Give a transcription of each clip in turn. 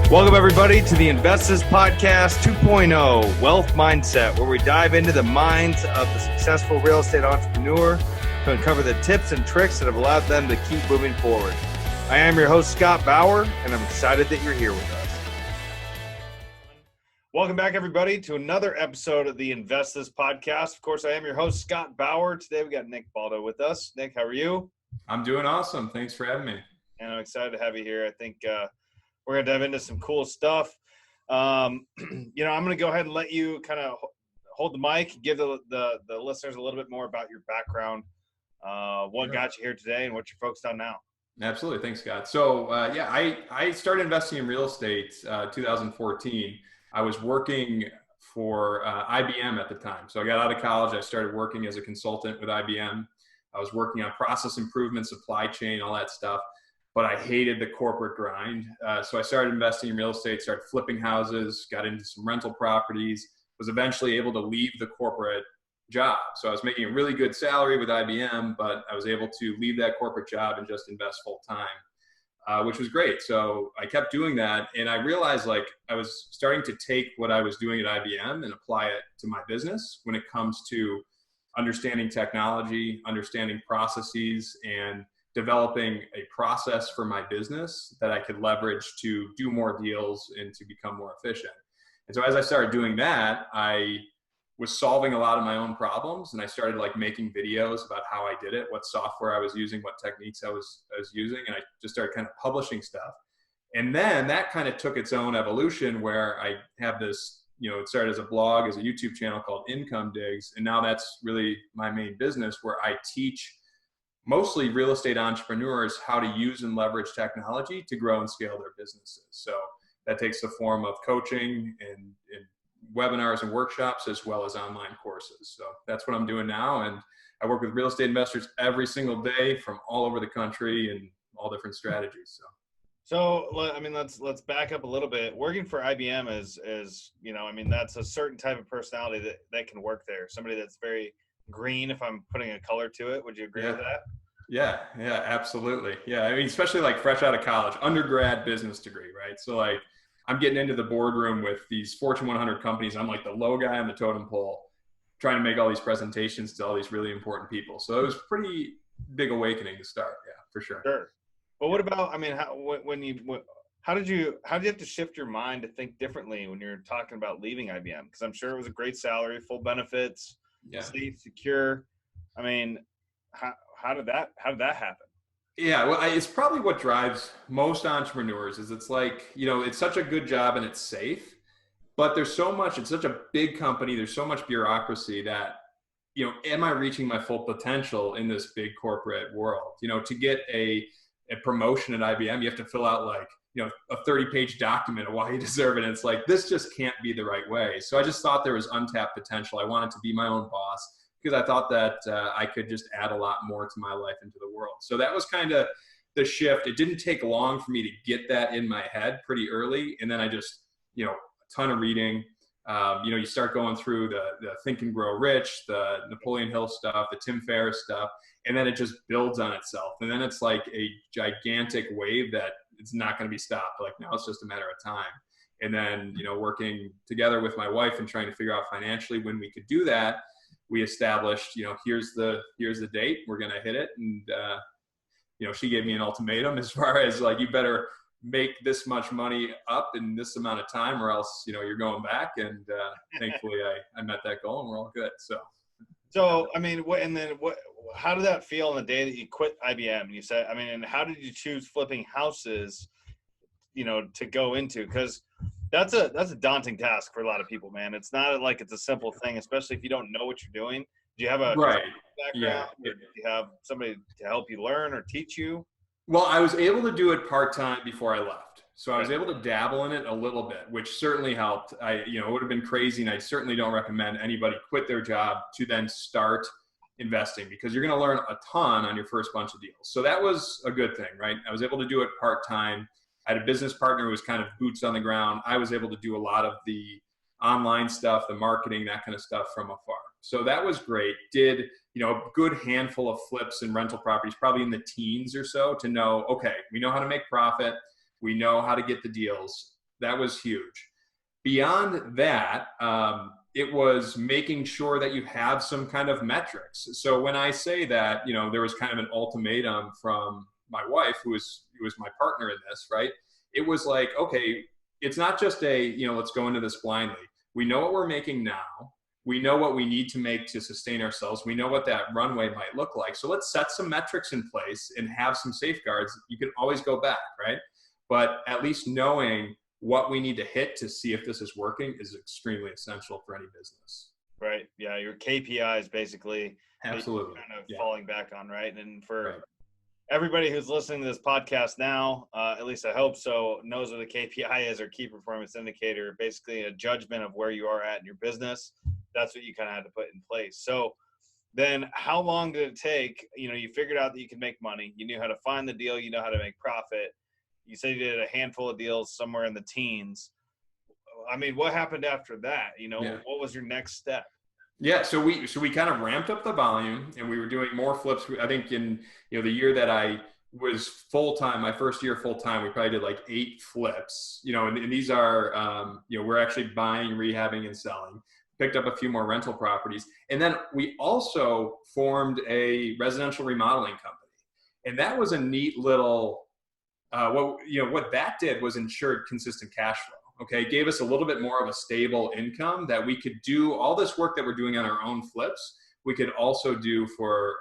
Welcome, everybody, to the Investors Podcast 2.0 Wealth Mindset, where we dive into the minds of the successful real estate entrepreneur to uncover the tips and tricks that have allowed them to keep moving forward. I am your host, Scott Bauer, and I'm excited that you're here with us. Welcome back, everybody, to another episode of the Investors Podcast. Of course, I am your host, Scott Bauer. Today, we got Nick Baldo with us. Nick, how are you? I'm doing awesome. Thanks for having me. And I'm excited to have you here. I think we're going to dive into some cool stuff. I'm going to go ahead and let you kind of hold the mic, give the listeners a little bit more about your background, what got you here today, and what you're focused on now. Absolutely. Thanks, Scott. So, I started investing in real estate 2014. I was working for IBM at the time. So I got out of college. I started working as a consultant with IBM. I was working on process improvement, supply chain, all that stuff. But I hated the corporate grind. So I started investing in real estate, started flipping houses, got into some rental properties, was eventually able to leave the corporate job. So I was making a really good salary with IBM, but I was able to leave that corporate job and just invest full time, which was great. So I kept doing that. And I realized I was starting to take what I was doing at IBM and apply it to my business when it comes to understanding technology, understanding processes, and developing a process for my business that I could leverage to do more deals and to become more efficient. And so as I started doing that, I was solving a lot of my own problems, and I started making videos about how I did it, what software I was using, what techniques I was using, and I just started kind of publishing stuff. And then that kind of took its own evolution where I have this, it started as a blog, as a YouTube channel called Income Digs, and now that's really my main business, where I teach mostly real estate entrepreneurs how to use and leverage technology to grow and scale their businesses. So that takes the form of coaching and webinars and workshops, as well as online courses. So that's what I'm doing now. And I work with real estate investors every single day from all over the country and all different strategies. So let's back up a little bit. Working for IBM is that's a certain type of personality that can work there. Somebody that's very green, if I'm putting a color to it. Would you agree with that? Yeah, absolutely. Yeah, I mean, especially fresh out of college, undergrad business degree, right? So I'm getting into the boardroom with these Fortune 100 companies. I'm the low guy on the totem pole, trying to make all these presentations to all these really important people. So it was pretty big awakening to start. Yeah, for sure. Sure. But what about, how did you have to shift your mind to think differently when you're talking about leaving IBM? Because I'm sure it was a great salary, full benefits, safe, secure. I mean, how did that happen? Yeah, well, it's probably what drives most entrepreneurs is it's it's such a good job and it's safe, but there's so much, it's such a big company. There's so much bureaucracy that, am I reaching my full potential in this big corporate world? To get a promotion at IBM, you have to fill out a 30-page document of why you deserve it. And it's this just can't be the right way. So I just thought there was untapped potential. I wanted to be my own boss because I thought that I could just add a lot more to my life and to the world. So that was kind of the shift. It didn't take long for me to get that in my head pretty early. And then I just, a ton of reading. You start going through the Think and Grow Rich, the Napoleon Hill stuff, the Tim Ferriss stuff, and then it just builds on itself. And then it's like a gigantic wave that it's not going to be stopped. Now it's just a matter of time. And then, working together with my wife and trying to figure out financially when we could do that, we established, here's the date, we're going to hit it. And, she gave me an ultimatum as far as you better make this much money up in this amount of time or else, you're going back. And thankfully I met that goal and we're all good. So, how did that feel on the day that you quit IBM? You said, and how did you choose flipping houses, to go into? Because that's a daunting task for a lot of people, man. It's not it's a simple thing, especially if you don't know what you're doing. Do you have a background? Yeah. Or do you have somebody to help you learn or teach you? Well, I was able to do it part-time before I left. So I was able to dabble in it a little bit, which certainly helped. It would have been crazy, and I certainly don't recommend anybody quit their job to then start investing because you're going to learn a ton on your first bunch of deals. So that was a good thing, right? I was able to do it part-time. I had a business partner who was kind of boots on the ground. I was able to do a lot of the online stuff, the marketing, that kind of stuff from afar. So that was great. Did, a good handful of flips and rental properties, probably in the teens or so, to know, okay, we know how to make profit. We know how to get the deals. That was huge. Beyond that, it was making sure that you have some kind of metrics. So when I say that, there was kind of an ultimatum from my wife, who was my partner in this, right? It was like, okay, it's not just let's go into this blindly. We know what we're making now. We know what we need to make to sustain ourselves. We know what that runway might look like. So let's set some metrics in place and have some safeguards. You can always go back, right? But at least knowing what we need to hit to see if this is working is extremely essential for any business. Right. Yeah. Your KPIs basically absolutely kind of falling back on, right? And for right. everybody who's listening to this podcast now, at least I hope so, knows what a KPI is, or key performance indicator, basically a judgment of where you are at in your business. That's what you kind of had to put in place. So then how long did it take? You figured out that you could make money. You knew how to find the deal. You know how to make profit. You said you did a handful of deals somewhere in the teens. I mean, what happened after that? What was your next step? Yeah, so we kind of ramped up the volume, and we were doing more flips. I think in the year that I was full time, my first year full time, we probably did like 8 flips. And these are we're actually buying, rehabbing, and selling. Picked up a few more rental properties, and then we also formed a residential remodeling company, and that was a neat little. What that did was ensured consistent cash flow. Okay, it gave us a little bit more of a stable income that we could do all this work that we're doing on our own flips. We could also do for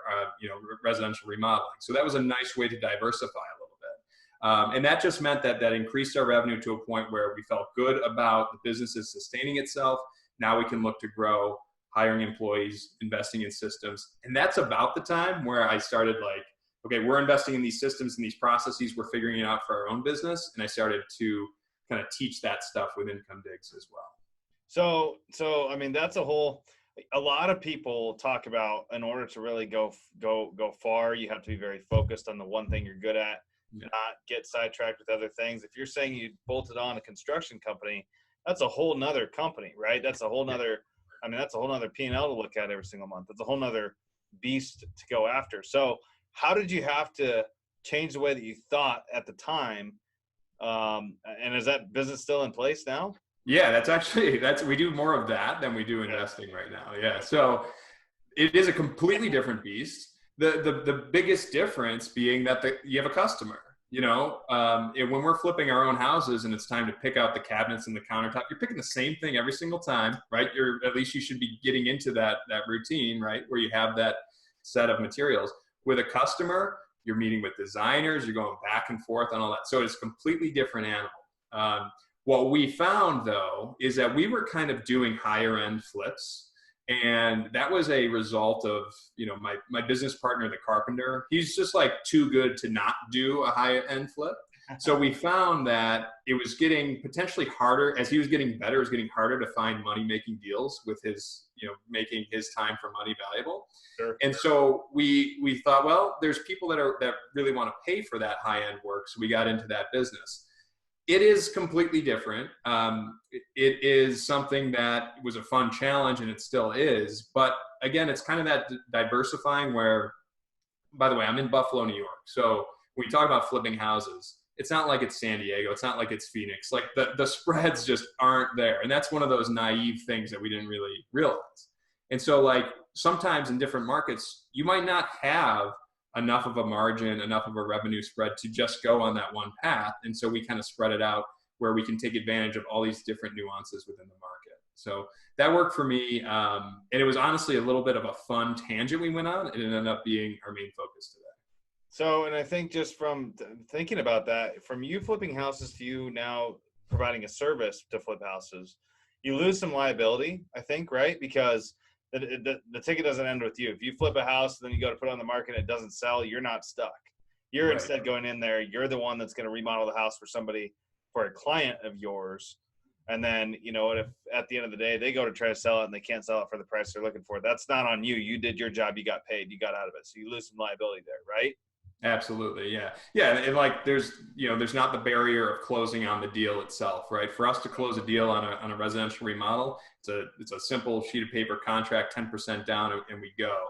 residential remodeling. So that was a nice way to diversify a little bit, and that just meant that increased our revenue to a point where we felt good about the business is sustaining itself. Now we can look to grow, hiring employees, investing in systems, and that's about the time where I started like, okay, we're investing in these systems and these processes. We're figuring it out for our own business. And I started to kind of teach that stuff with Income Digs as well. So, I mean, that's a lot of people talk about, in order to really go far, you have to be very focused on the one thing you're good at, not get sidetracked with other things. If you're saying you bolted on a construction company, that's a whole nother company, right? That's a whole nother, that's a whole nother P&L to look at every single month. That's a whole nother beast to go after. So how did you have to change the way that you thought at the time? And is that business still in place now? Yeah, we do more of that than we do investing right now. Yeah. So it is a completely different beast. The biggest difference being that you have a customer, when we're flipping our own houses and it's time to pick out the cabinets and the countertop, you're picking the same thing every single time, right? At least you should be getting into that routine, right? Where you have that set of materials. With a customer, you're meeting with designers, you're going back and forth on all that. So it's a completely different animal. What we found, though, is that we were kind of doing higher end flips. And that was a result of, my business partner, the carpenter. He's just like too good to not do a high end flip. So we found that it was getting potentially harder as he was getting better. It was getting harder to find money-making deals with his, making his time for money valuable. Sure. And so we thought, well, there's people that really want to pay for that high-end work. So we got into that business. It is completely different. It is something that was a fun challenge, and it still is. But again, it's kind of that diversifying where, by the way, I'm in Buffalo, New York. So when we talk about flipping houses, it's not like it's San Diego. It's not like it's Phoenix. Like the spreads just aren't there. And that's one of those naive things that we didn't really realize. And so like sometimes in different markets, you might not have enough of a margin, enough of a revenue spread to just go on that one path. And so we kind of spread it out where we can take advantage of all these different nuances within the market. So that worked for me. And it was honestly a little bit of a fun tangent we went on, and it ended up being our main focus today. So, and I think just from thinking about that, from you flipping houses to you now providing a service to flip houses, you lose some liability, I think, right? Because the ticket doesn't end with you. If you flip a house, then you go to put it on the market and it doesn't sell, you're not stuck. You're right. Instead going in there, you're the one that's going to remodel the house for somebody, for a client of yours. And then, if at the end of the day, they go to try to sell it and they can't sell it for the price they're looking for, that's not on you. You did your job, you got paid, you got out of it. So you lose some liability there, right? Absolutely. Yeah. Yeah. And like, there's not the barrier of closing on the deal itself, right? For us to close a deal on a residential remodel, it's a simple sheet of paper contract, 10% down, and we go.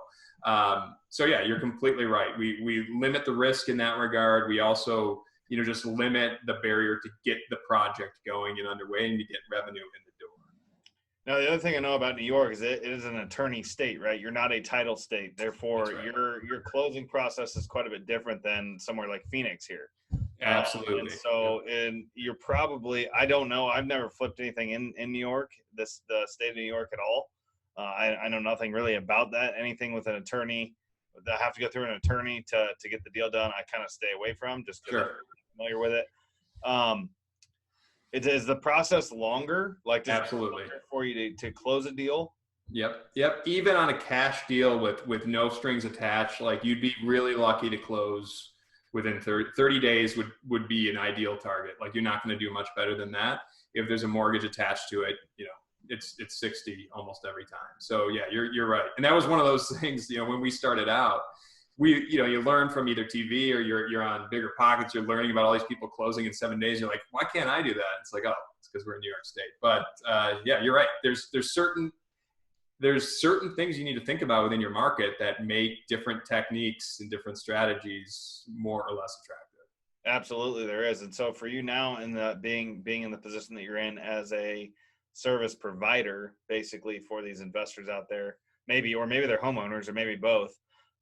So yeah, you're completely right. We limit the risk in that regard. We also just limit the barrier to get the project going and underway and to get revenue in the door. Now, the other thing I know about New York is it is an attorney state, right? You're not a title state. Therefore, Right. your closing process is quite a bit different than somewhere like Phoenix here. Absolutely. And so, and you're probably, I don't know, I've never flipped anything in New York, the state of New York at all. I know nothing really about that. Anything with an attorney, I have to go through an attorney to get the deal done. I kind of stay away from just because I'm familiar with it. Is the process longer? Like Absolutely. For you to close a deal? Yep. Even on a cash deal with no strings attached, like you'd be really lucky to close within 30 days would be an ideal target. Like you're not going to do much better than that. If there's a mortgage attached to it, it's 60 almost every time. So yeah, you're right. And that was one of those things, when we started out, you learn from either TV or you're on Bigger Pockets, you're learning about all these people closing in 7 days. You're like, why can't I do that? It's like, oh, it's because we're in New York State. But yeah, you're right. There's certain things you need to think about within your market that make different techniques and different strategies more or less attractive. Absolutely, there is. And so for you now, being in the position that you're in as a service provider, basically for these investors out there, maybe they're homeowners or maybe both,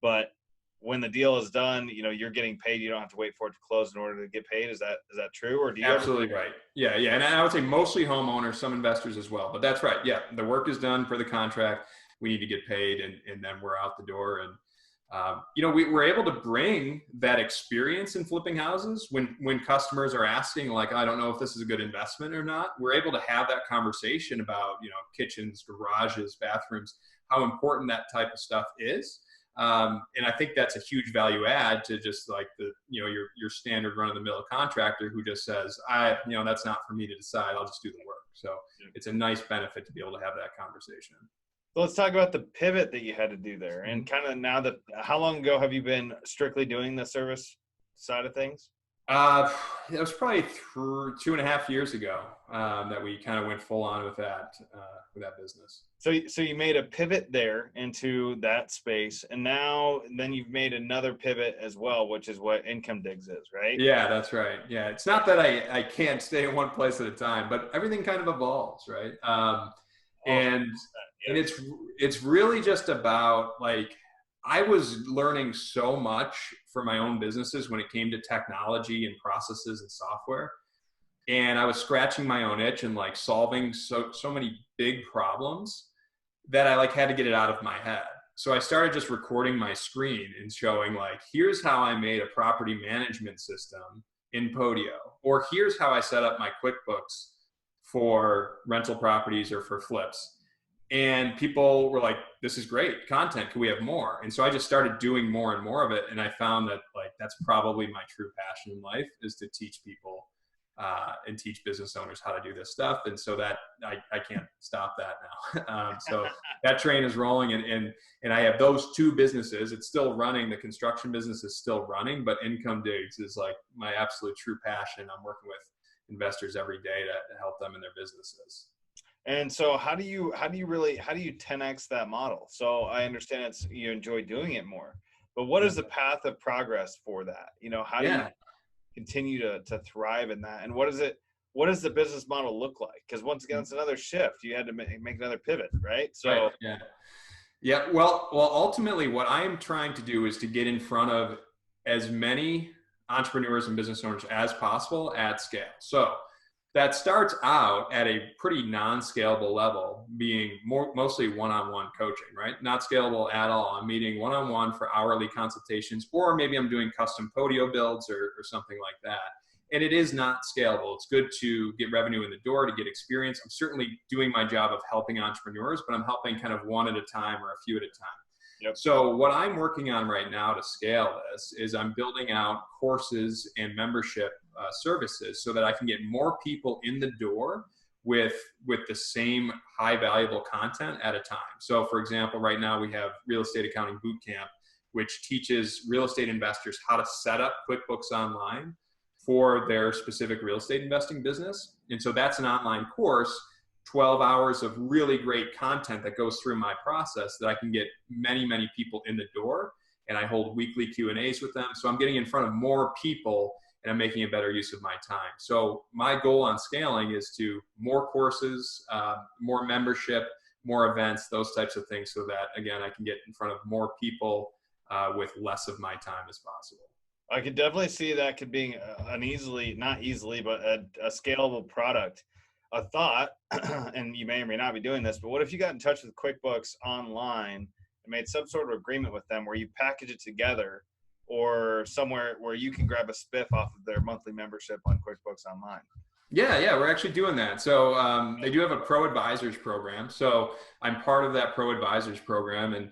but when the deal is done, you're getting paid. You don't have to wait for it to close in order to get paid. Is that true? Or do you Absolutely right. Yeah. And I would say mostly homeowners, some investors as well, but that's right. Yeah. The work is done for the contract. We need to get paid and then we're out the door. And, we're able to bring that experience in flipping houses when customers are asking, like, I don't know if this is a good investment or not. We're able to have that conversation about, kitchens, garages, bathrooms, how important that type of stuff is. And I think that's a huge value add to just like your standard run of the mill contractor who just says, that's not for me to decide. I'll just do the work. So it's a nice benefit to be able to have that conversation. So let's talk about the pivot that you had to do there, and kind of how long ago have you been strictly doing the service side of things? It was probably 2.5 years ago that we kind of went full on with that business. So you made a pivot there into that space, and then you've made another pivot as well, which is what Income Digs is, right? Yeah, that's right. Yeah, it's not that I can't stay in one place at a time, but everything kind of evolves, right? And it's really just about like, I was learning so much for my own businesses when it came to technology and processes and software. And I was scratching my own itch and like solving so many big problems that I like had to get it out of my head. So I started just recording my screen and showing like, here's how I made a property management system in Podio, or here's how I set up my QuickBooks for rental properties or for flips. And people were like, this is great content. Can we have more? And so I just started doing more and more of it. And I found that like, that's probably my true passion in life, is to teach people and teach business owners how to do this stuff. And so that I can't stop that now. So that train is rolling and I have those two businesses. It's still running. The construction business is still running, but Income Digs is like my absolute true passion. I'm working with investors every day to help them in their businesses. And so how do you 10X that model? So I understand you enjoy doing it more, but what is the path of progress for that? How do you continue to thrive in that? And what does the business model look like? Because once again, it's another shift. You had to make another pivot, right? So right. Yeah. Well, ultimately what I am trying to do is to get in front of as many entrepreneurs and business owners as possible at scale. So that starts out at a pretty non-scalable level, being mostly one-on-one coaching, right? Not scalable at all. I'm meeting one-on-one for hourly consultations, or maybe I'm doing custom Podio builds or something like that. And it is not scalable. It's good to get revenue in the door, to get experience. I'm certainly doing my job of helping entrepreneurs, but I'm helping kind of one at a time or a few at a time. Yep. So what I'm working on right now to scale this is I'm building out courses and membership services so that I can get more people in the door with the same high valuable content at a time. So for example, right now we have Real Estate Accounting Bootcamp, which teaches real estate investors how to set up QuickBooks Online for their specific real estate investing business. And so that's an online course, 12 hours of really great content that goes through my process that I can get many, many people in the door. And I hold weekly Q&As with them. So I'm getting in front of more people and I'm making a better use of my time. So my goal on scaling is to more courses, more membership, more events, those types of things, so that, again, I can get in front of more people with less of my time as possible. I could definitely see that could be not easily, but a scalable product. A thought, and you may or may not be doing this, but what if you got in touch with QuickBooks Online and made some sort of agreement with them where you package it together, or somewhere where you can grab a spiff off of their monthly membership on QuickBooks Online? Yeah, we're actually doing that. So they do have a Pro Advisors program. So I'm part of that Pro Advisors program, and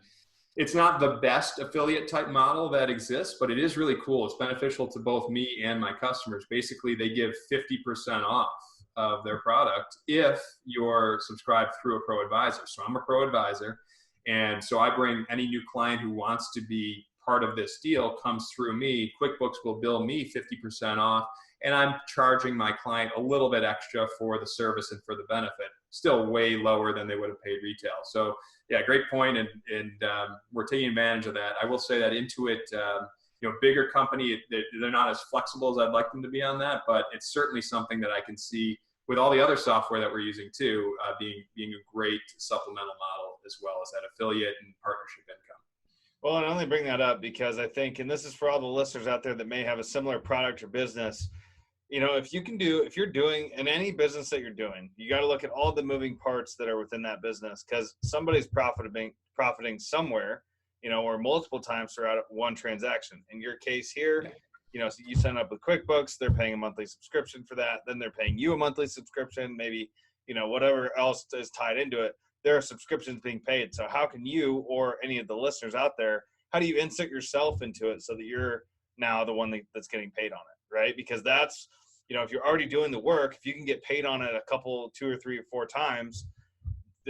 it's not the best affiliate type model that exists, but it is really cool. It's beneficial to both me and my customers. Basically, they give 50% off of their product if you're subscribed through a Pro Advisor. So I'm a Pro Advisor, and so I bring any new client who wants to be part of this deal comes through me. QuickBooks will bill me 50% off, and I'm charging my client a little bit extra for the service and for the benefit. Still way lower than they would have paid retail. So yeah, great point, and we're taking advantage of that. I will say that Intuit, bigger company, they're not as flexible as I'd like them to be on that, but it's certainly something that I can see with all the other software that we're using too, being a great supplemental model, as well as that affiliate and partnership income. Well, and I only bring that up because I think, and this is for all the listeners out there that may have a similar product or business, if you're doing in any business that you're doing, you got to look at all the moving parts that are within that business, because somebody's profiting somewhere, or multiple times throughout one transaction. In your case here, so you sign up with QuickBooks, they're paying a monthly subscription for that. Then they're paying you a monthly subscription, maybe, whatever else is tied into it. There are subscriptions being paid. So how can you, or any of the listeners out there, how do you insert yourself into it so that you're now the one that's getting paid on it, right? Because that's, if you're already doing the work, if you can get paid on it a couple, 2 or 3 or 4 times,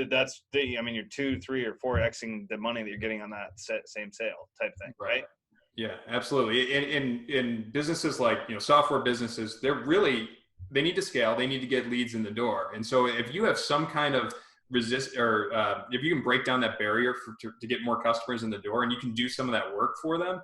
that's you're 2, 3 or 4xing the money that you're getting on that same sale type thing, right? Yeah, absolutely. In businesses like, software businesses, they need to scale. They need to get leads in the door. And so if you have some kind of if you can break down that barrier to get more customers in the door, and you can do some of that work for them,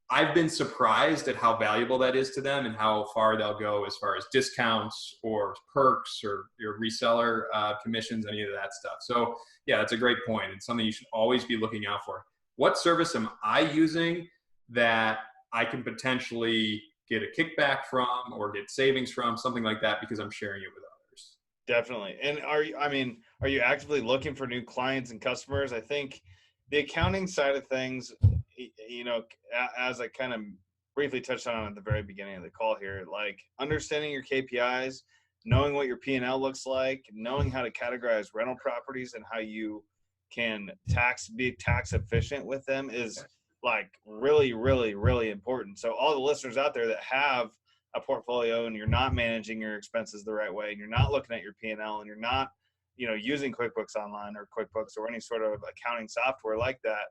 I've been surprised at how valuable that is to them and how far they'll go as far as discounts or perks or your reseller commissions, any of that stuff. So yeah, that's a great point. It's something you should always be looking out for. What service am I using that I can potentially get a kickback from or get savings from, something like that, because I'm sharing it with others. Definitely. And are you actively looking for new clients and customers? I think the accounting side of things, as I kind of briefly touched on at the very beginning of the call here, like understanding your KPIs, knowing what your P&L looks like, knowing how to categorize rental properties and how you can be tax efficient with them is like really, really, really important. So all the listeners out there that have a portfolio and you're not managing your expenses the right way, and you're not looking at your P&L, and you're not, using QuickBooks Online or QuickBooks or any sort of accounting software like that,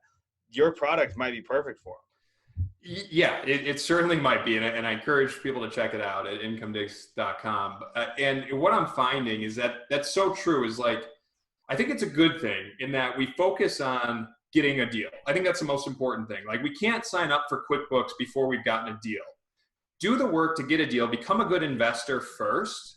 your product might be perfect for them. Yeah, it certainly might be. And I encourage people to check it out at incomedigs.com. And what I'm finding is that that's so true, is like, I think it's a good thing in that we focus on getting a deal. I think that's the most important thing. Like, we can't sign up for QuickBooks before we've gotten a deal. Do the work to get a deal, become a good investor first.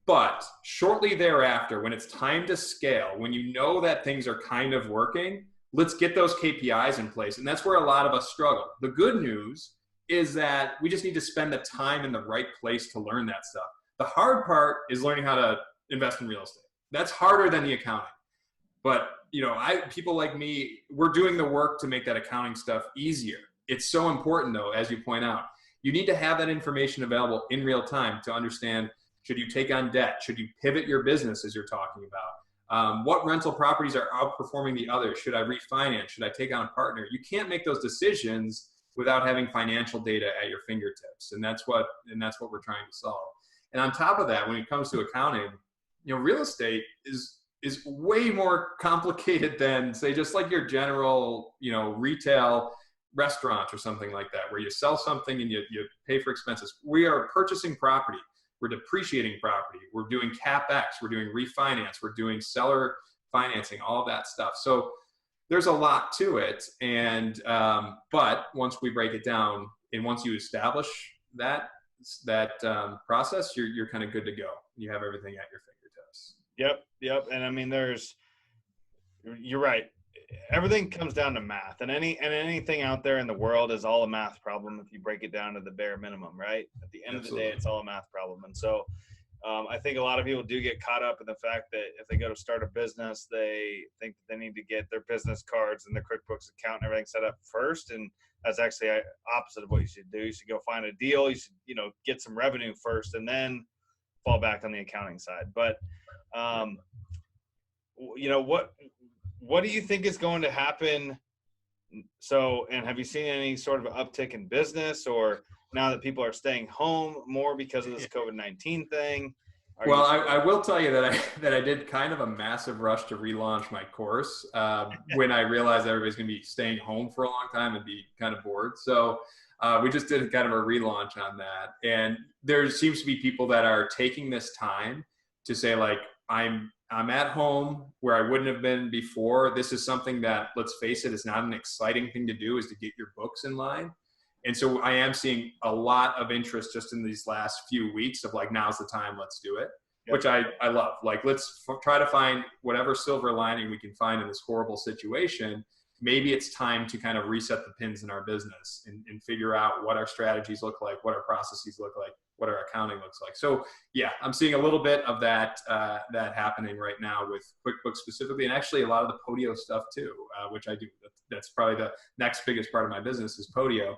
But shortly thereafter, when it's time to scale, when you know that things are kind of working, let's get those KPIs in place. And that's where a lot of us struggle. The good news is that we just need to spend the time in the right place to learn that stuff. The hard part is learning how to invest in real estate. That's harder than the accounting. But, people like me, we're doing the work to make that accounting stuff easier. It's so important, though, as you point out. You need to have that information available in real time to understand, should you take on debt? Should you pivot your business, as you're talking about? What rental properties are outperforming the others? Should I refinance? Should I take on a partner? You can't make those decisions without having financial data at your fingertips. And that's what we're trying to solve. And on top of that, when it comes to accounting, real estate is way more complicated than, say, just like your general, retail restaurant or something like that, where you sell something and you pay for expenses. We are purchasing property. We're depreciating property. We're doing CapEx. We're doing refinance. We're doing seller financing, all that stuff. So there's a lot to it. And, but once we break it down and once you establish that process, you're kind of good to go. You have everything at your fingertips. Yep. And I mean, you're right. Everything comes down to math, and anything out there in the world is all a math problem if you break it down to the bare minimum, right? At the end of the day, it's all a math problem. And so I think a lot of people do get caught up in the fact that if they go to start a business, they think that they need to get their business cards and their QuickBooks account and everything set up first. And that's actually opposite of what you should do. You should go find a deal. You should, get some revenue first and then fall back on the accounting side. But, what do you think is going to happen? So, and have you seen any sort of uptick in business, or now that people are staying home more because of this COVID-19 thing? Well, I will tell you that I did kind of a massive rush to relaunch my course when I realized everybody's going to be staying home for a long time and be kind of bored. So we just did kind of a relaunch on that. And there seems to be people that are taking this time to say, like, I'm at home where I wouldn't have been before. This is something that, let's face it, is not an exciting thing to do, is to get your books in line. And so I am seeing a lot of interest just in these last few weeks of like, now's the time, let's do it, which I love. Like, let's try to find whatever silver lining we can find in this horrible situation. Maybe it's time to kind of reset the pins in our business and figure out what our strategies look like, what our processes look like, what our accounting looks like. So yeah, I'm seeing a little bit of that happening right now with QuickBooks specifically, and actually a lot of the Podio stuff too, which I do. That's probably the next biggest part of my business is Podio.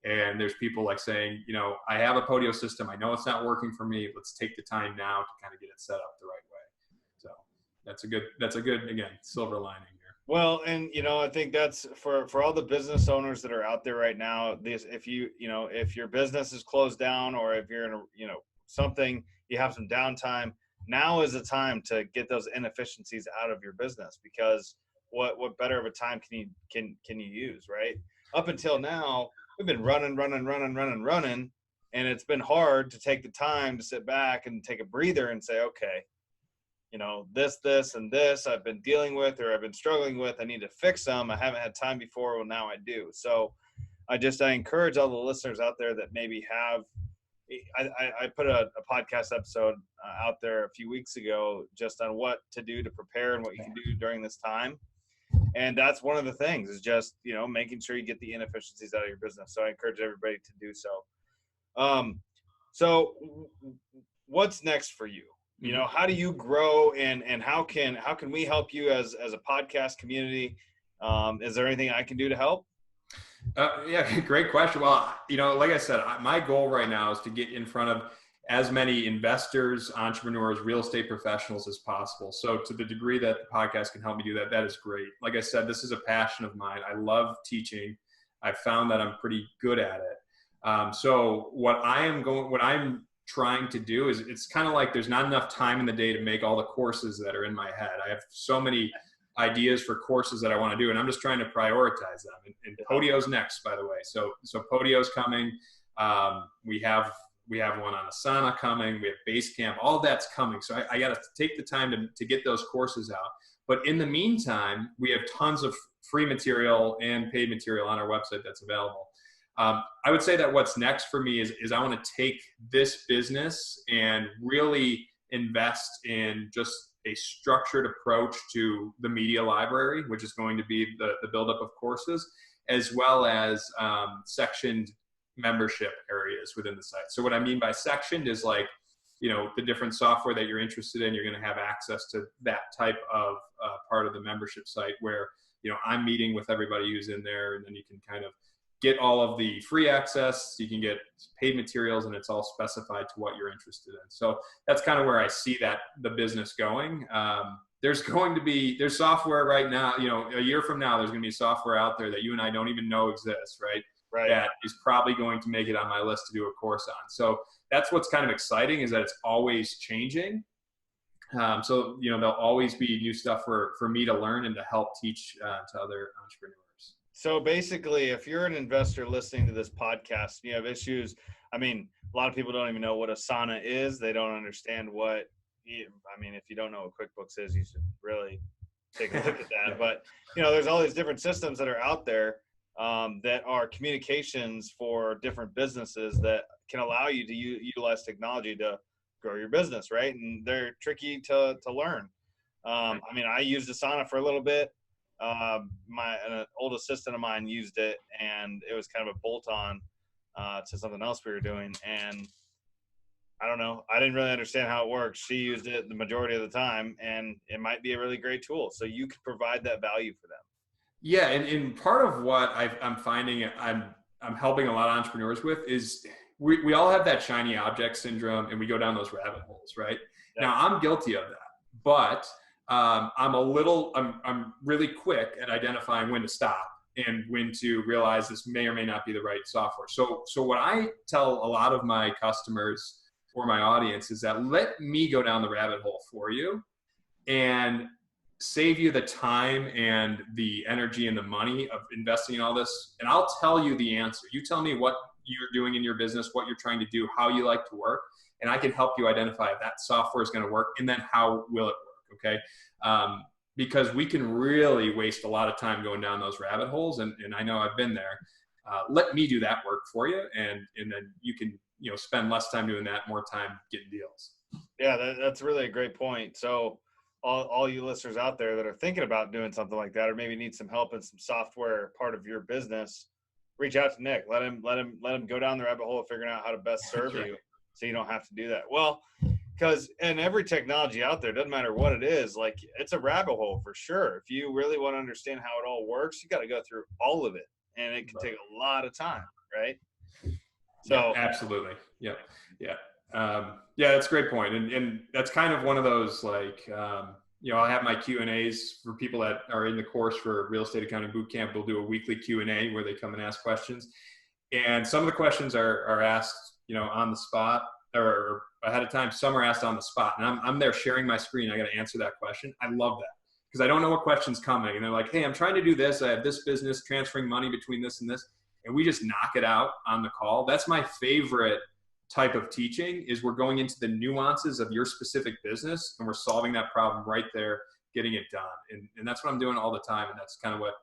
And there's people like saying, I have a Podio system. I know it's not working for me. Let's take the time now to kind of get it set up the right way. So that's a good, again, silver lining here. Well, and I think that's for all the business owners that are out there right now. If your business is closed down, or if you're in something, you have some downtime. Now is the time to get those inefficiencies out of your business, because what better of a time can you use, right? Up until now, we've been running, and it's been hard to take the time to sit back and take a breather and say, okay, this, and this I've been dealing with, or I've been struggling with. I need to fix them. I haven't had time before. Well, now I do. So I encourage all the listeners out there that maybe have, I put a podcast episode out there a few weeks ago just on what to do to prepare and what you can do during this time. And that's one of the things, is just, making sure you get the inefficiencies out of your business. So I encourage everybody to do so. So what's next for you? How do you grow, and how can we help you as a podcast community? Is there anything I can do to help? Yeah, great question. Well, like I said, my goal right now is to get in front of as many investors, entrepreneurs, real estate professionals as possible. So to the degree that the podcast can help me do that, that is great. Like I said, this is a passion of mine. I love teaching. I've found that I'm pretty good at it. So what I'm trying to do is, it's kind of like there's not enough time in the day to make all the courses that are in my head. I have so many ideas for courses that I want to do, and I'm just trying to prioritize them. And Podio's next, by the way. So Podio's coming. We have one on Asana coming. We have Basecamp. All that's coming. So I got to take the time to get those courses out. But in the meantime, we have tons of free material and paid material on our website that's available. I would say that what's next for me is I want to take this business and really invest in just a structured approach to the media library, which is going to be the buildup of courses, as well as sectioned membership areas within the site. So what I mean by sectioned is like, the different software that you're interested in, you're going to have access to that type of part of the membership site where, I'm meeting with everybody who's in there, and then you can kind of get all of the free access. You can get paid materials, and it's all specified to what you're interested in. So that's kind of where I see the business going. There's software right now, a year from now, there's going to be software out there that you and I don't even know exists, right? That is probably going to make it on my list to do a course on. So that's what's kind of exciting, is that it's always changing. So, there'll always be new stuff for me to learn and to help teach to other entrepreneurs. So basically, if you're an investor listening to this podcast, you have issues. I mean, a lot of people don't even know what Asana is. They don't understand if you don't know what QuickBooks is, you should really take a look at that. But, there's all these different systems that are out there. that are communications for different businesses that can allow you to utilize technology to grow your business, right? And they're tricky to learn. I mean, I used Asana for a little bit. An old assistant of mine used it, and it was kind of a bolt-on to something else we were doing. And I don't know, I didn't really understand how it works. She used it the majority of the time, and it might be a really great tool. So you can provide that value for them. Yeah, and part of what I'm finding I'm helping a lot of entrepreneurs with is we all have that shiny object syndrome, and we go down those rabbit holes, right? Yeah. Now I'm guilty of that, but I'm really quick at identifying when to stop and when to realize this may or may not be the right software. So what I tell a lot of my customers or my audience is that let me go down the rabbit hole for you and save you the time and the energy and the money of investing in all this. And I'll tell you the answer. You tell me what you're doing in your business, what you're trying to do, how you like to work, and I can help you identify if that software is going to work, and then how will it work, okay? Because we can really waste a lot of time going down those rabbit holes, and I know I've been there. Let me do that work for you, and then you can spend less time doing that, more time getting deals. Yeah, that's really a great point. So all you listeners out there that are thinking about doing something like that, or maybe need some help in some software part of your business, reach out to Nick. Let him go down the rabbit hole of figuring out how to best serve you, so you don't have to do that. Well, because in every technology out there, doesn't matter what it is, like it's a rabbit hole for sure. If you really want to understand how it all works, you got to go through all of it, and it can take a lot of time, right? So yeah, absolutely, yeah. That's a great point, and that's kind of one of those like I have my Q&As for people that are in the course for Real Estate Accounting Bootcamp. We'll do a weekly Q&A where they come and ask questions, and some of the questions are asked on the spot or ahead of time. Some are asked on the spot, and I'm there sharing my screen. I got to answer that question. I love that because I don't know what question's coming, and they're like, hey, I'm trying to do this. I have this business transferring money between this and this, and we just knock it out on the call. That's my favorite type of teaching, is we're going into the nuances of your specific business, and we're solving that problem right there, getting it done. And that's what I'm doing all the time. And that's kind of what,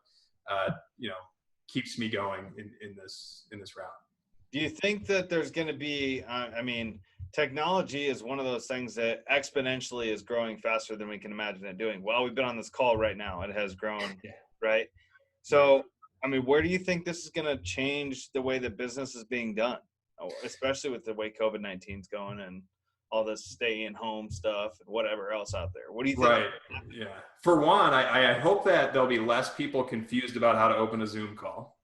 keeps me going in this route. Do you think that there's going to be, technology is one of those things that exponentially is growing faster than we can imagine it doing. Well, we've been on this call right now. It has grown, right? So, where do you think this is going to change the way that business is being done? Especially with the way COVID-19 is going and all this stay-in home stuff and whatever else out there. What do you think? Right. Yeah. For one, I hope that there'll be less people confused about how to open a Zoom call,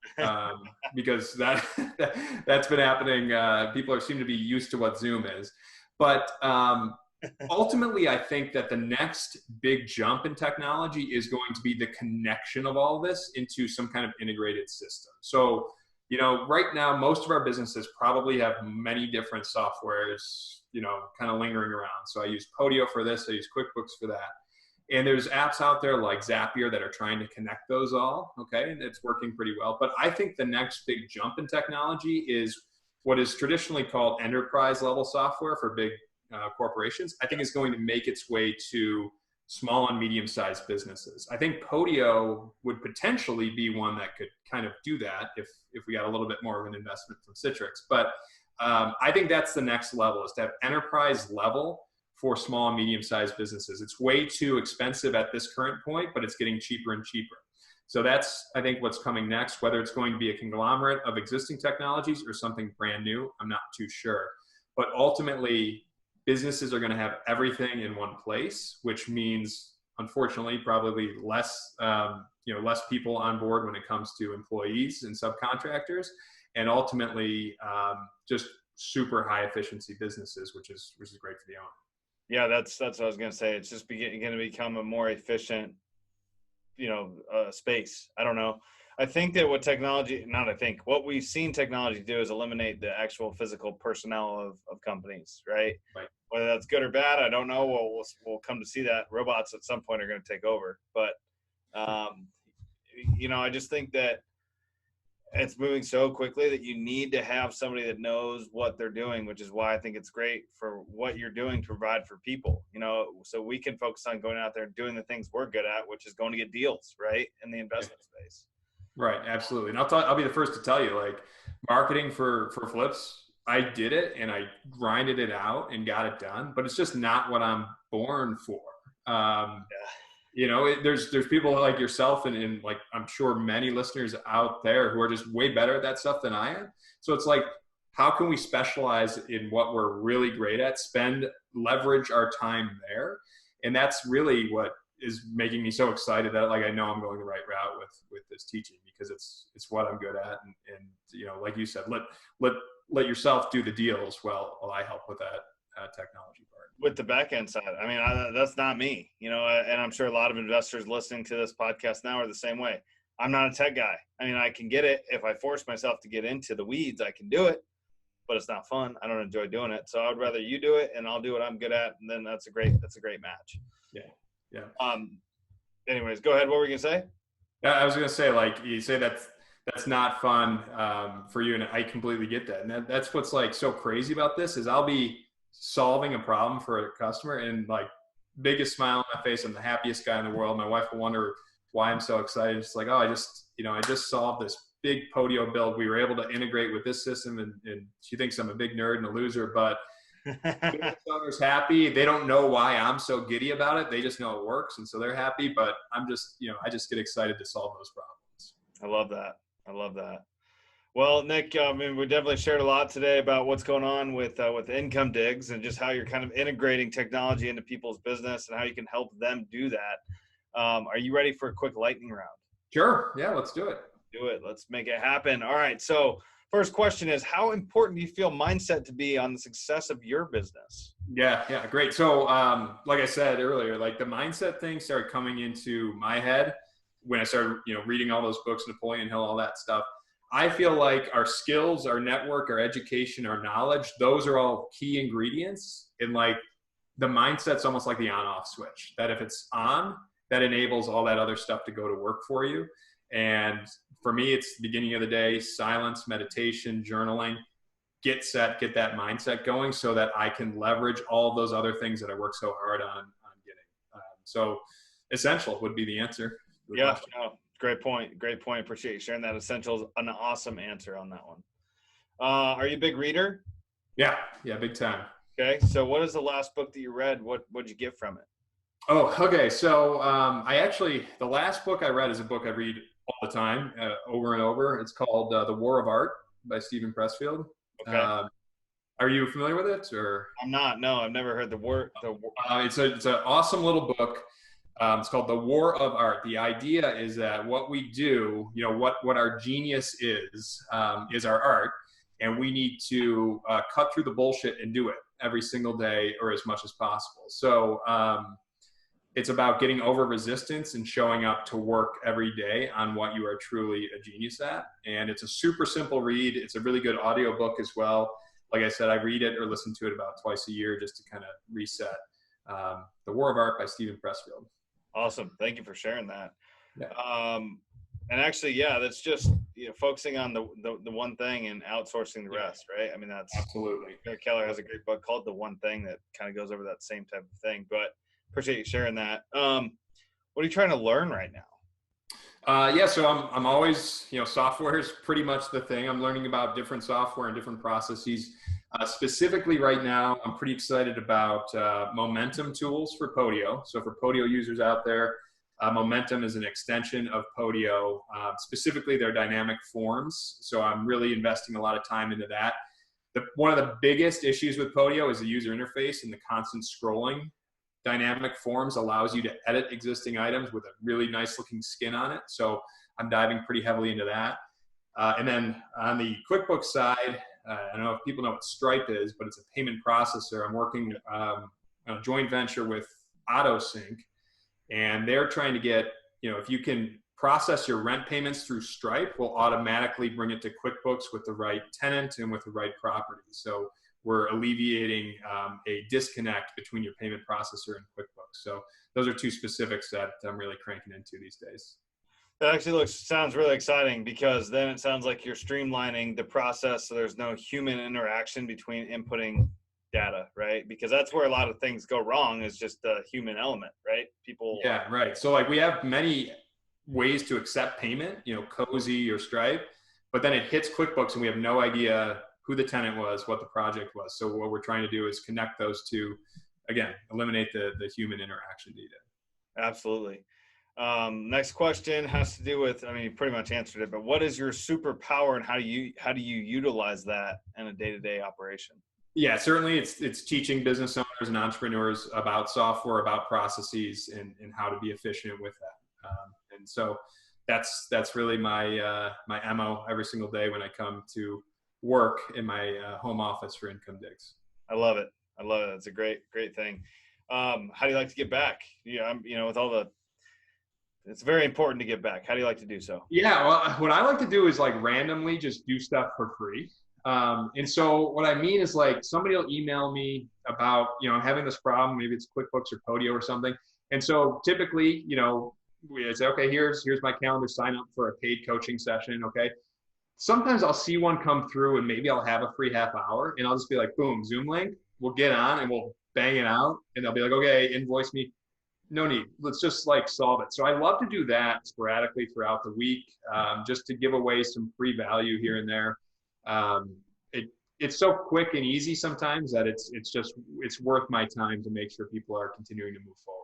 because that's been happening. People seem to be used to what Zoom is, but ultimately, I think that the next big jump in technology is going to be the connection of all this into some kind of integrated system. So, right now, most of our businesses probably have many different softwares, kind of lingering around. So I use Podio for this. I use QuickBooks for that. And there's apps out there like Zapier that are trying to connect those all. Okay. And it's working pretty well. But I think the next big jump in technology is what is traditionally called enterprise level software for big corporations. I think is going to make its way to small and medium-sized businesses. I think Podio would potentially be one that could kind of do that if we got a little bit more of an investment from Citrix. But I think that's the next level, is to have enterprise level for small and medium-sized businesses. It's way too expensive at this current point, but it's getting cheaper and cheaper. So that's, I think, what's coming next. Whether it's going to be a conglomerate of existing technologies or something brand new, I'm not too sure. But ultimately, businesses are going to have everything in one place, which means, unfortunately, probably less people on board when it comes to employees and subcontractors, and ultimately just super high efficiency businesses, which is great for the owner. Yeah, that's what I was going to say. It's just going to become a more efficient, space. I don't know. I think that what we've seen technology do is eliminate the actual physical personnel of companies, right? Right. Whether that's good or bad, I don't know. We'll come to see that. Robots at some point are going to take over. But, I just think that it's moving so quickly that you need to have somebody that knows what they're doing, which is why I think it's great for what you're doing to provide for people, so we can focus on going out there and doing the things we're good at, which is going to get deals, right, in the investment space. Right. Absolutely. And I'll be the first to tell you, like, marketing for flips, I did it and I grinded it out and got it done, but it's just not what I'm born for. Um, there's people like yourself and like, I'm sure many listeners out there who are just way better at that stuff than I am. So it's like, how can we specialize in what we're really great at, leverage our time there? And that's really what is making me so excited that, like, I know I'm going the right route with this teaching, because it's what I'm good at. And like you said, let yourself do the deals while I help with that technology part. With the back end side, I mean, that's not me, and I'm sure a lot of investors listening to this podcast now are the same way. I'm not a tech guy. I mean, I can get it. If I force myself to get into the weeds, I can do it, but it's not fun. I don't enjoy doing it. So I'd rather you do it and I'll do what I'm good at. And then that's a great match. Yeah. Anyways, go ahead. What were you going to say? Yeah, I was going to say, like, you say that's not fun for you. And I completely get that. And that's what's like so crazy about this is I'll be solving a problem for a customer and, like, biggest smile on my face. I'm the happiest guy in the world. My wife will wonder why I'm so excited. It's like, oh, I just solved this big Podio build. We were able to integrate with this system, and she thinks I'm a big nerd and a loser, but the owner's happy. They don't know why I'm so giddy about it. They just know it works, and so they're happy. But I'm just, I just get excited to solve those problems. I love that. Well, Nick, I mean, we definitely shared a lot today about what's going on with income digs and just how you're kind of integrating technology into people's business and how you can help them do that. Are you ready for a quick lightning round? Sure. Yeah, let's do it. Let's make it happen. All right. So first question is, how important do you feel mindset to be on the success of your business? Yeah, great. So like I said earlier, like, the mindset thing started coming into my head when I started, reading all those books, Napoleon Hill, all that stuff. I feel like our skills, our network, our education, our knowledge, those are all key ingredients. And, like, the mindset's almost like the on-off switch, that if it's on, that enables all that other stuff to go to work for you. And for me, it's the beginning of the day, silence, meditation, journaling, get that mindset going so that I can leverage all of those other things that I work so hard on getting. So essential would be the answer. Yeah, no, great point. Appreciate you sharing that. Essential is an awesome answer on that one. Are you a big reader? Yeah, big time. Okay, so what is the last book that you read? What'd you get from it? Oh, okay. So the last book I read is a book I read all the time, over and over. It's called The War of Art by Steven Pressfield. Okay. Are you familiar with it, or? I'm not. No, I've never heard the word. It's an awesome little book. It's called The War of Art. The idea is that what we do, what our genius is our art, and we need to cut through the bullshit and do it every single day or as much as possible. So it's about getting over resistance and showing up to work every day on what you are truly a genius at. And it's a super simple read. It's a really good audio book as well. Like I said, I read it or listen to it about twice a year just to kind of reset. The War of Art by Steven Pressfield. Awesome. Thank you for sharing that. Yeah. And actually, yeah, that's just focusing on the one thing and outsourcing the rest, right? I mean, that's absolutely. Gary Keller has a great book called The One Thing that kind of goes over that same type of thing. But appreciate you sharing that. What are you trying to learn right now? So I'm always, software is pretty much the thing. I'm learning about different software and different processes. Specifically right now, I'm pretty excited about momentum tools for Podio. So for Podio users out there, Momentum is an extension of Podio, specifically their dynamic forms. So I'm really investing a lot of time into that. One of the biggest issues with Podio is the user interface and the constant scrolling. Dynamic forms allows you to edit existing items with a really nice looking skin on it. So I'm diving pretty heavily into that. And then on the QuickBooks side, I don't know if people know what Stripe is, but it's a payment processor. I'm working on a joint venture with AutoSync, and they're trying to get, if you can process your rent payments through Stripe, we'll automatically bring it to QuickBooks with the right tenant and with the right property. So we're alleviating a disconnect between your payment processor and QuickBooks. So those are two specifics that I'm really cranking into these days. That actually sounds really exciting, because then it sounds like you're streamlining the process so there's no human interaction between inputting data, right? Because that's where a lot of things go wrong, is just the human element, right? People. Yeah, right. So like we have many ways to accept payment, Cozy or Stripe, but then it hits QuickBooks and we have no idea who the tenant was, what the project was. So what we're trying to do is connect those two, again, eliminate the human interaction needed. Absolutely. Next question has to do with, I mean, you pretty much answered it, but what is your superpower and how do you utilize that in a day-to-day operation? Yeah, certainly it's teaching business owners and entrepreneurs about software, about processes, and how to be efficient with that. And so that's really my MO every single day when I come to work in my home office for Income Digs. I love it. It's a great thing. How do you like to get back? With all the, it's very important to give back. How do you like to do so? Yeah, well, what I like to do is like randomly just do stuff for free. And so what I mean is like somebody will email me about, I'm having this problem. Maybe it's QuickBooks or Podio or something. And so typically, we say, okay, here's my calendar, sign up for a paid coaching session. Okay. Sometimes I'll see one come through and maybe I'll have a free half hour and I'll just be like, boom, Zoom link, we'll get on and we'll bang it out. And they'll be like, okay, invoice me. No need. Let's just like solve it. So I love to do that sporadically throughout the week, just to give away some free value here and there. It's so quick and easy sometimes that it's worth my time to make sure people are continuing to move forward.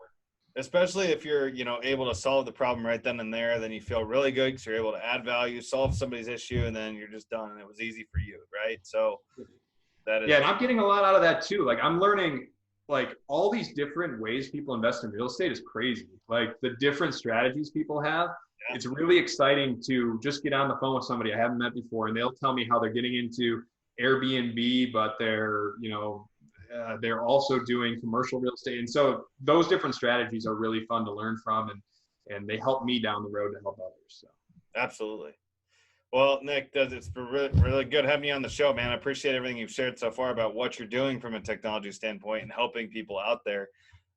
Especially if you're, able to solve the problem right then and there, then you feel really good because you're able to add value, solve somebody's issue, and then you're just done. And it was easy for you, right? So that is. Yeah, and I'm getting a lot out of that too. Like I'm learning like all these different ways people invest in real estate is crazy. Like the different strategies people have. Yeah. It's really exciting to just get on the phone with somebody I haven't met before, and they'll tell me how they're getting into Airbnb, but they're also doing commercial real estate. And so those different strategies are really fun to learn from, and they help me down the road to help others. So. Absolutely. Well, Nick, it's been really good having you on the show, man. I appreciate everything you've shared so far about what you're doing from a technology standpoint and helping people out there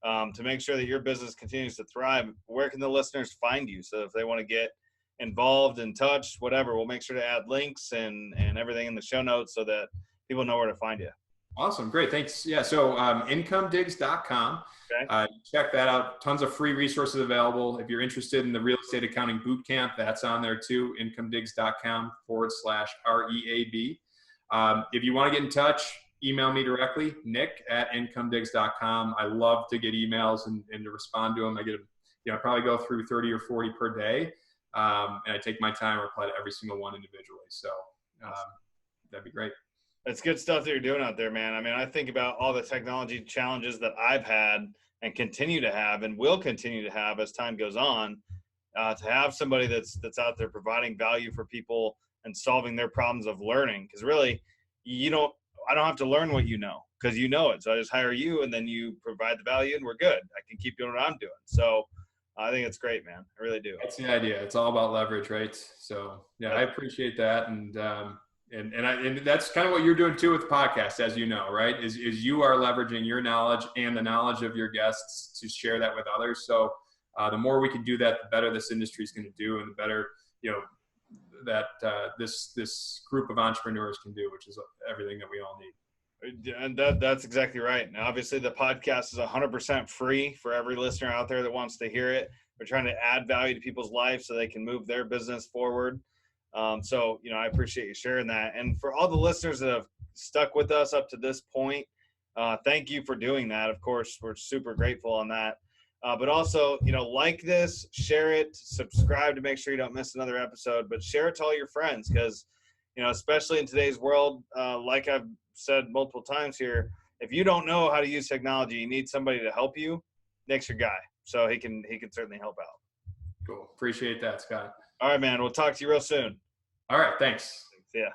to make sure that your business continues to thrive. Where can the listeners find you? So if they want to get involved, in touch, whatever, we'll make sure to add links and everything in the show notes so that people know where to find you. Awesome. Great. Thanks. Yeah. So incomedigs.com. Okay. Check that out. Tons of free resources available. If you're interested in the real estate accounting boot camp, that's on there too. incomedigs.com/REAB. If you want to get in touch, email me directly, nick@incomedigs.com. I love to get emails and to respond to them. I get, I probably go through 30 or 40 per day. And I take my time and reply to every single one individually. So that'd be great. It's good stuff that you're doing out there, man. I mean, I think about all the technology challenges that I've had and continue to have and will continue to have as time goes on. To have somebody that's out there providing value for people and solving their problems of learning, because really, I don't have to learn what you know because you know it. So I just hire you, and then you provide the value, and we're good. I can keep doing what I'm doing. So I think it's great, man. I really do. That's the idea. It's all about leverage, right? So yeah, I appreciate that, and that's kind of what you're doing too with the podcast, as you know, right? Is you are leveraging your knowledge and the knowledge of your guests to share that with others. So the more we can do that, the better this industry is going to do, and the better that this group of entrepreneurs can do, which is everything that we all need. And that's exactly right. Now, obviously, the podcast is 100% free for every listener out there that wants to hear it. We're trying to add value to people's lives so they can move their business forward. So, I appreciate you sharing that. And for all the listeners that have stuck with us up to this point, thank you for doing that. Of course, we're super grateful on that. But also, like this, share it, subscribe to make sure you don't miss another episode, but share it to all your friends because, especially in today's world, like I've said multiple times here, if you don't know how to use technology, you need somebody to help you. Nick's your guy. So he can certainly help out. Cool. Appreciate that, Scott. All right, man. We'll talk to you real soon. All right. Thanks. Yeah.